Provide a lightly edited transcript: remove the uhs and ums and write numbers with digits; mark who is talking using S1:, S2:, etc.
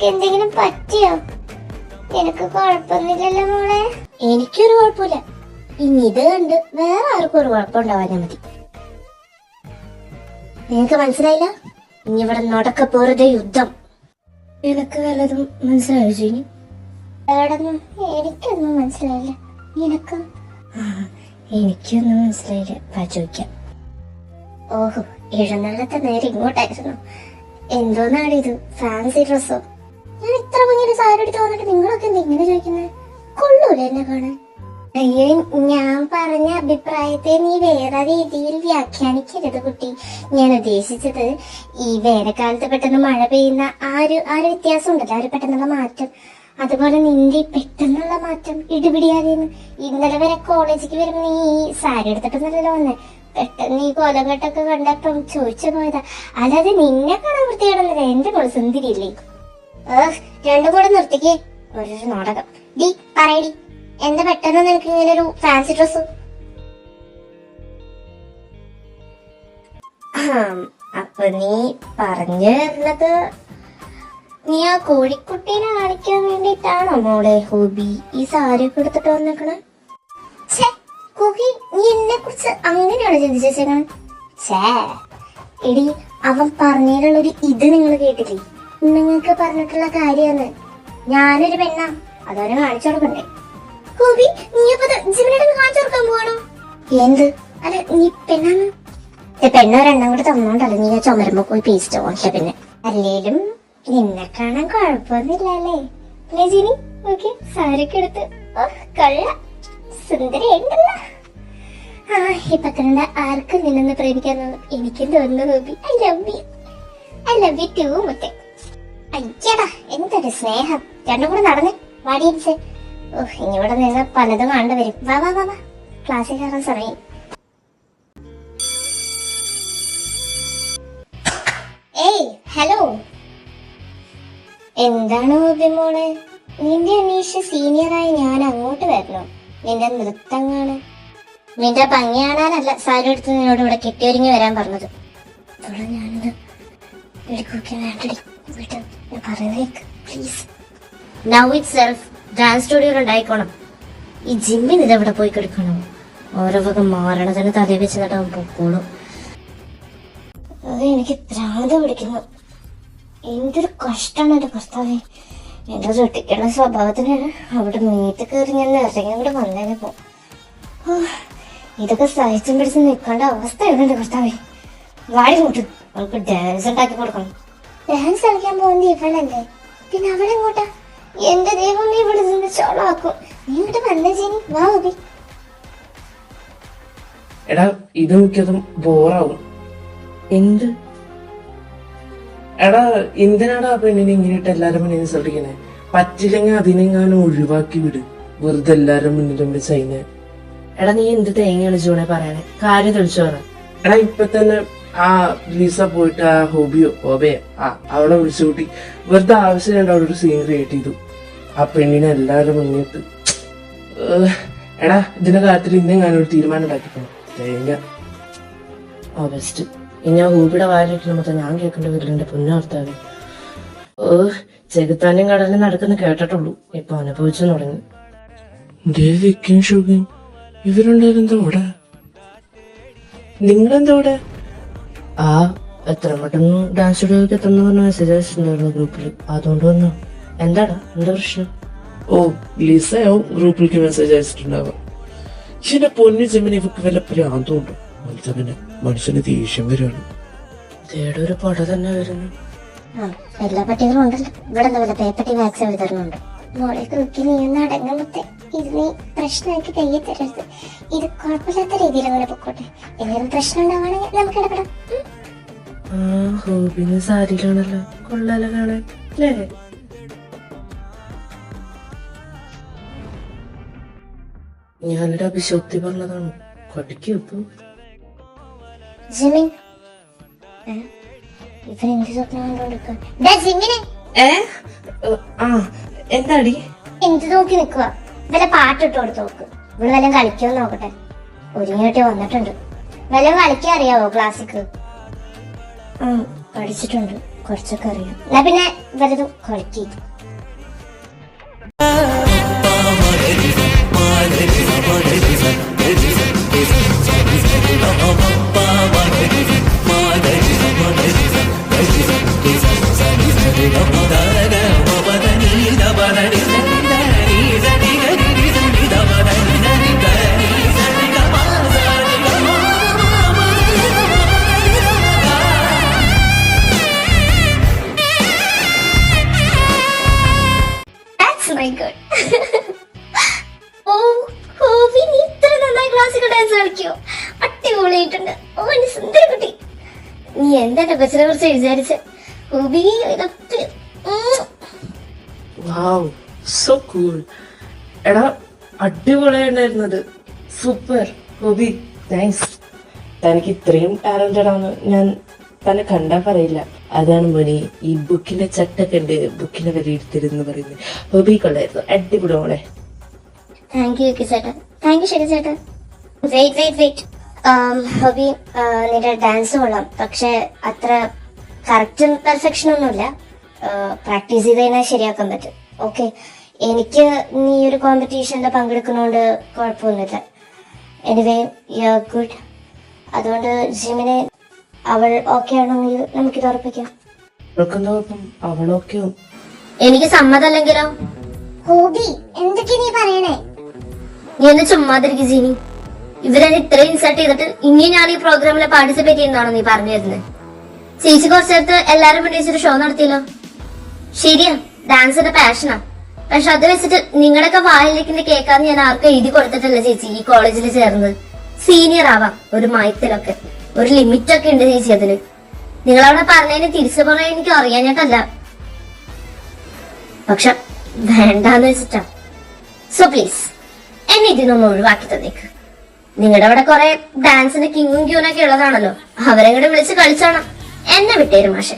S1: നിനക്ക് എന്തെങ്കിലും പറ്റിയോ? നിനക്ക് കുഴപ്പമൊന്നുമില്ലല്ലോ മോളെ? എനിക്കൊരു കുഴപ്പമില്ല. ഇനി ഇത് കണ്ട് വേറെ ആർക്കും ഒരു കുഴപ്പമുണ്ടാവാൻ മതി. നിനക്ക് മനസ്സിലായില്ല? ഇനി ഇവിടെ നടക്കപ്പോറത് യുദ്ധം. നിനക്ക് വല്ലതും മനസ്സിലായോ ജീനി? എനിക്കൊന്നും മനസ്സിലായില്ല. നിനക്ക്? എനിക്കൊന്നും മനസ്സിലായില്ല. ചോദിക്കാം. ഓഹോ, എഴുന്നള്ളത്തെ നേരെ ഇങ്ങോട്ടായിരുന്നു. എന്തോന്നാണിത്? ഫാൻസി ഡ്രസ്സോ? ഞാൻ ഇത്ര ഭംഗിയൊരു സാരി എടുത്ത് വന്നിട്ട് നിങ്ങളൊക്കെ എന്താ ഇങ്ങനെ ചോദിക്കുന്നത്? കൊള്ളൂല എന്നെ കാണാൻ. അയ്യോ, ഞാൻ പറഞ്ഞ അഭിപ്രായത്തെ നീ വേറെ രീതിയിൽ വ്യാഖ്യാനിക്കരുത് കുട്ടി. ഞാൻ ഉദ്ദേശിച്ചത് ഈ വേനൽക്കാലത്ത് പെട്ടെന്ന് മഴ പെയ്യുന്ന ആ ഒരു വ്യത്യാസം ഉണ്ടല്ലോ, ആ ഒരു പെട്ടെന്നുള്ള മാറ്റം. അതുപോലെ നിന്റെ പെട്ടെന്നുള്ള മാറ്റം ഇടിപിടിയാതെന്ന്. ഇന്നലെ വരെ കോളേജിലേക്ക് വരുമ്പോ നീ ഈ സാരി എടുത്തിട്ടൊന്നല്ലോ വന്നേ. പെട്ടെന്ന് ഈ കൊലകെട്ടൊക്കെ കണ്ടപ്പം ചോദിച്ചു പോയതാ. അല്ലാതെ നിന്നെ കാണാൻ വൃത്തിയാണെന്നില്ല. എന്റെ മോള് സുന്ദരിയില്ലേ? രണ്ടും കൂടെ നിർത്തിക്കേ. ഒരു നാടകം. ഡി പറയടി, എന്താ പെട്ടെന്ന് നിനക്ക് ഇങ്ങനെ ഒരു ഫാൻസി ഡ്രസ്? അപ്പൊ നീ പറഞ്ഞു തരുന്നത് നീ ആ കോഴിക്കുട്ടീനെ കാണിക്കാൻ വേണ്ടിട്ടാണോ മോളെ ഹോബി ഈ സാരി ഒക്കെ എടുത്തിട്ട് വന്നേക്കണേ? കുക്കി, നീ എന്നെ കുറിച്ച് അങ്ങനെയാണ് ചിന്തിച്ചേക്കണേ? എടി, അവൻ പറഞ്ഞതിലുള്ളൊരു ഇത് നിങ്ങൾ കേട്ടില്ലേ? നിങ്ങൾക്ക് പറഞ്ഞിട്ടുള്ള കാര്യമാണ്. ഞാനൊരു പെണ്ണാ, അതവനെ കാണിച്ചു കൊടുക്കണ്ടേ? ഹോബി, നീ അപ്പൊ ജിമിനോട് കാണിച്ചു കൊടുക്കാൻ പോവാണോ? എന്ത്? അല്ല, നീ പെണ്ണാണ്. പെണ്ണൊരെണ്ണം കൂടെ തന്നോണ്ടല്ലോ നീ ആ ചുമരുമ്പോ പോയി പേസ്റ്റ് ഓക്കെ. പിന്നെ അല്ലേലും നിന്നെ കാണാൻ കുഴപ്പമൊന്നുമില്ലല്ലേ അല്ലേ ജിനി? ഓക്കെ, സാരിയൊക്കെ എടുത്ത് കള്ള സുന്ദരി ഉണ്ടല്ലോ. ഇപ്പൊ കണ്ട ആർക്കും നിന്നൊന്ന് പ്രേമിക്കാന്ന് എനിക്കും തോന്നുന്നു ഹോബി. ഐ ലവ് യു ടു മുത്തേ. അയ്യടാ, എന്തൊരു സ്നേഹം. രണ്ടും കൂടെ നടന്ന് വാടിയടിച്ച്. ഇനി ഇവിടെ നിന്ന് പലതും കണ്ടുവരും. വാ വാ വാ വാ, ക്ലാസ്സിൽ കയറാൻ സമയം. ഏയ് ഹലോ, എന്താണ് ഹോബി മോളെ? നിന്റെ അന്വേഷിച്ച് സീനിയറായി ഞാൻ അങ്ങോട്ട് വരണോ? നിന്റെ നൃത്തം കാണാൻ, നിന്റെ ഭംഗി കാണാനല്ല സാരി എടുത്ത് നിന്നോട് ഇവിടെ കെട്ടിയൊരുങ്ങി വരാൻ പറഞ്ഞത്. ഞാനത് എടുക്കാൻ വേണ്ടടി. പറയുന്നേക്ക് please. Now itself dance studio ഉണ്ടായിക്കോണം. ഈ ജിമ്മിന് ഇതെവിടെ പോയി കിടക്കണം? ഓരോ വക മാരണത്തിന് തലയിൽ വെച്ച് നടാൻ പൊക്കോളും. അത് എനിക്ക് ഭ്രാന്ത് പിടിക്കുന്നു. എന്തൊരു കഷ്ടമാണ് എന്റെ ഭർത്താവേ. എന്റെ ചുട്ടിക്കുള്ള സ്വഭാവത്തിന് അവിടെ മീറ്റ് കയറി ഞാൻ ഇറങ്ങി കൂടെ വന്നേനെ പോ. ഇതൊക്കെ സഹിച്ചും പിടിച്ച് നിൽക്കേണ്ട അവസ്ഥയാണ് എന്റെ ഭർത്താവേ. വാടി കൂട്ടും, അവൾക്ക് ഡാൻസ് ഉണ്ടാക്കി കൊടുക്കണം. ഡാൻസ് കളിക്കാൻ പോകുന്നത് ഇവളല്ലേ, പിന്നെ അവളെങ്ങോട്ടാ? എന്റെ ദൈവം, നീ ഇവിടെ നിന്ന് ചോളാക്കും. നീ ഇവിടെ വന്ന ജീനി, വാ ഹോബി.
S2: എടാ, ഇത് മിക്കതും ബോറാവും. എന്ത്? എടാ, എന്തിനാടാ പെണ്ണിനെ ഇങ്ങനെയിട്ട് എല്ലാരും മുന്നിൽ ശ്രദ്ധിക്കണേ? പറ്റില്ലെങ്കിൽ അതിനെങ്ങാനും ഒഴിവാക്കി വിട്. വെറുതെ എല്ലാരും മുന്നിലും വിളിച്ചതിന്.
S3: എടാ, നീ എന്ത് തേങ്ങയാണ് ജൂണെ പറയണേ? കാര്യം തെളിച്ചു പറ.
S2: എടാ, ഇപ്പൊ തന്നെ ആ ലീസ പോയിട്ട് ആ ഹോബിയെ അവളെ വിളിച്ചു കൂട്ടി വെറുതെ ആവശ്യമില്ലാണ്ട് അവിടെ ഒരു സീൻ ക്രിയേറ്റ് ചെയ്തു. ആ പെണ്ണിനെ എല്ലാരും മുന്നിട്ട്. എടാ, ഇതിന്റെ കാര്യത്തിൽ ഇന്നെങ്ങാനും ഒരു തീരുമാനം ഉണ്ടാക്കിപ്പോ തേങ്ങ.
S3: ബെസ്റ്റ്. ഇനി ആ ഹോബിയുടെ വായിലിരിക്കുമ്പോ ഞാൻ കേൾക്കേണ്ടി വരില്ല പൊന്നോർത്താവേ. ചെകുത്താനും കടലിൽ നടക്കുന്ന കേട്ടിട്ടുള്ളൂ, ഇപ്പൊ അനുഭവിച്ചു തുടങ്ങി.
S2: ഇവരുണ്ടായിരുന്നെന്താ ഇവിടെ? നിങ്ങളെന്താ ഇവിടെ?
S3: എത്ര പെട്ടെന്ന് ഡാൻസ് സ്റ്റുഡിയോക്ക് എത്തുന്ന പറഞ്ഞ മെസ്സേജ് അയച്ചിട്ടുണ്ടായിരുന്നു ഗ്രൂപ്പിൽ, അതുകൊണ്ട് വന്നു. എന്താടാ, എന്താ പ്രശ്നം?
S2: ഓ, ലിസയാവും ഗ്രൂപ്പിലേക്ക് മെസ്സേജ് അയച്ചിട്ടുണ്ടാവാം. എന്റെ പൊന്നു ജിമ്മിന് ഇവക്ക് വല്ല പ്രാന്തമുണ്ടോ? മനുഷ്യന് ദേഷ്യം വരികയാണ്.
S3: ഒരു പട തന്നെ വരുന്നു.
S1: എല്ലാ പട്ടികളും ഉണ്ടല്ലോ ഇവിടെ. എന്താ പോലെ പേപ്പട്ടി വാക്സിൻ വിതരണമുണ്ട്. മോളെ കുക്കി, നീ ഒന്ന് അടങ്ങുമ്പത്തെ ഇത് നീ പ്രശ്നമാക്കി കയ്യെ തരരുത്. ഇത് കുഴപ്പമില്ലാത്ത രീതിയിൽ അങ്ങനെ പൊക്കോട്ടെ. എന്തെങ്കിലും പ്രശ്നം ഉണ്ടാവുകയാണെങ്കിൽ നമുക്ക് ഇടപെടാം.
S3: ഹോബിന് സാരിയിലാണല്ലോ, കൊള്ളാലോ കാണാൻ അല്ലേ? ഞാനൊരു അഭിശോക്തി പറഞ്ഞതാണ്, കടിക്കും. ഇപ്പൊ
S1: ജിമിൻ ഇവരെന്ത് സ്വപ്നം കണ്ടോണ്ടിരിക്കുക?
S3: എന്താടി
S1: എന്ത് നോക്കി നിക്കുക? വല്ല പാട്ടിട്ട് കൊടുത്ത് നോക്ക്. ഇവിടെ വല്ലതും കളിക്കുമെന്ന് നോക്കട്ടെ. ഒരുങ്ങിയിട്ട് വന്നിട്ടുണ്ട്. വല്ലതും കളിക്കാൻ അറിയാവോ? ക്ലാസിക് പഠിച്ചിട്ടുണ്ട്, കുറച്ചൊക്കെ അറിയാം. എന്നാ പിന്നെ വലുതും കളിക്കും. My God. ഓ ഹോബി, നീ ഇത്ര നന്നായി ക്ലാസിക്കൽ ഡാൻസ് കളിക്കോ? അടിപൊളിയായിട്ടുണ്ട്. ഓ എന്റെ സുന്ദര കുട്ടി, നീ എന്താ കൊച്ചിനെ കുറിച്ച് വിചാരിച്ച? ഹോബി
S2: വാവ്, സോ കൂൾ. എടാ അടിപൊളിയായിരുന്നത്, സൂപ്പർ. Hobby thanks. തനിക്ക് ഇത്രയും ടാലന്റഡ് ആണെന്ന് ഞാൻ തന്നെ കണ്ടാ പറയില്ല. അതാണ് മോനെ ഈ ബുക്കിന്റെ ചട്ടൊക്കെ ഉണ്ട്, ബുക്കിനെ വരെ എടുത്തിരുന്ന് പറയുന്നത്. ഹോബി കൊള്ളായിരുന്നു, അടിപൊളി മോളെ.
S1: താങ്ക് യു ചേട്ടാ. താങ്ക് യു ശരി ചേട്ടാ. വെയിറ്റ് ഹോബി, നിന്റെ ഡാൻസ് കൊള്ളാം, പക്ഷെ അത്ര കറക്റ്റും പെർഫെക്ഷൻ ഒന്നുമില്ല. പ്രാക്ടീസ് ചെയ്ത് കഴിഞ്ഞാൽ ശരിയാക്കാൻ പറ്റും. ഓക്കെ, എനിക്ക് നീ ഒരു കോമ്പറ്റീഷനിൽ പങ്കെടുക്കുന്നതുകൊണ്ട് കുഴപ്പമൊന്നുമില്ല. Anyway you are good. അതുകൊണ്ട് ജിമിനെ അവൾ ഓക്കെ ആണെങ്കിൽ നമുക്കിത് ഉറപ്പിക്കാം.
S2: അവൾക്കെന്താ കുഴപ്പം? അവളൊക്കെയോ?
S1: എനിക്ക് സമ്മതമല്ലെങ്കിലോ? ഹോബി, എന്തൊക്കെ നീ പറയണേ? നീ ഒന്ന് ചുമ്മാതിരിക്കും ജീനി. ഇവരെന്നെ ഇത്രയും ഇൻസൾട്ട് ചെയ്തിട്ട് ഇനി ഞാൻ ഈ പ്രോഗ്രാമിൽ പാർട്ടിസിപ്പേറ്റ് ചെയ്യുന്നതാണോ നീ പറഞ്ഞു തരുന്നത്? ചേച്ചി കുറച്ചേരത്ത് എല്ലാരും വേണ്ടി ഷോ നടത്തിയല്ലോ. ശരിയാ, ഡാൻസിന്റെ പാഷനാ. പക്ഷെ അത് വെച്ചിട്ട് നിങ്ങളുടെയൊക്കെ വായിലേക്കിന്റെ കേൾക്കാന്ന് ഞാൻ ആർക്കും എഴുതി കൊടുത്തിട്ടല്ല ചേച്ചി ഈ കോളേജിൽ ചേർന്നത്. സീനിയർ ആവാം ഒരു മയത്തിലൊക്കെ, ഒരു ലിമിറ്റ് ഒക്കെ ഉണ്ട് ചേച്ചി അതില്. നിങ്ങളവിടെ പറഞ്ഞതിന് തിരിച്ചു പറയാൻ എനിക്ക് അറിയാഞ്ഞിട്ടല്ല, പക്ഷെ വേണ്ടാന്ന് വെച്ചിട്ടാ. സോ പ്ലീസ് എന്നെ ഇതിനൊന്ന് ഒഴിവാക്കി തന്നേക്ക്. നിങ്ങളുടെ അവിടെ കുറെ ഡാൻസിന് കിങ്ങും ക്യൂനൊക്കെ ഉള്ളതാണല്ലോ, അവരെ കൂടെ വിളിച്ച് കളിച്ചോണം. എന്നെ വിട്ടേരും മാഷെ.